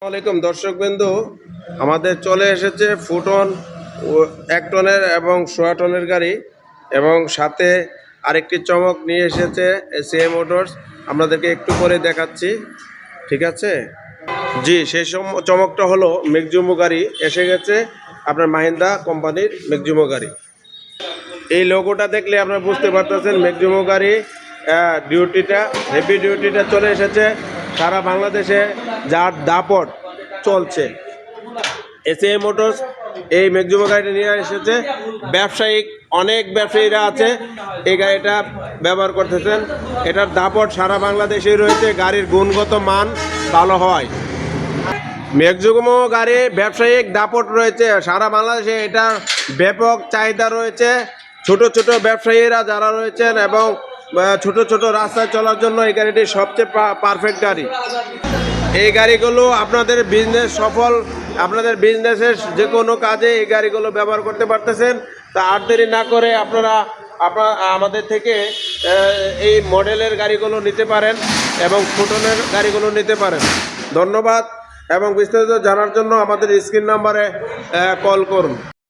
আসসালামাইকুম দর্শকবৃন্দু, আমাদের চলে এসেছে ফুটন 1 টনের এবং 1.5 টনের গাড়ি এবং সাথে আরেকটি চমক নিয়ে এসেছে এসিআই মোটরস। আপনাদেরকে একটু পরে দেখাচ্ছি, ঠিক আছে? জি, সেই চমকটা হলো ম্যাক্সিমো গাড়ি এসে গেছে, আপনার মাহিন্দ্রা কোম্পানির ম্যাক্সিমো গাড়ি। এই লোগোটা দেখলে আপনারা বুঝতে পারতেছেন ম্যাক্সিমো গাড়ি ডিউটিটা, হেভি ডিউটিটা চলে এসেছে সারা বাংলাদেশে, যার দাপট চলছে। এসিআই মোটরস এই ম্যাক্সিমো গাড়িটা নিয়ে এসেছে। অনেক ব্যবসায়ীরা আছে এই গাড়িটা ব্যবহার করতেছেন। এটার দাপট সারা বাংলাদেশেই রয়েছে, গাড়ির গুণগত মান ভালো হয়। ম্যাক্সিমো গাড়ি ব্যবসায়িক দাপট রয়েছে সারা বাংলাদেশে, এটার ব্যাপক চাহিদা রয়েছে। ছোট ছোট ব্যবসায়ীরা যারা রয়েছেন এবং ছোট ছোট রাস্তায় চলার জন্য এই গাড়িটি সবচেয়ে পারফেক্ট গাড়ি। এই গাড়িগুলো আপনাদের বিজনেসের যে কোনো কাজে এই গাড়িগুলো ব্যবহার করতে পারতেছেন। তা আর দেরি না করে আপনারা আমাদের থেকে এই মডেলের গাড়িগুলো নিতে পারেন এবং ফুটনের গাড়িগুলো নিতে পারেন। ধন্যবাদ এবং বিস্তারিত জানার জন্য আমাদের স্ক্রিন নাম্বারে কল করুন।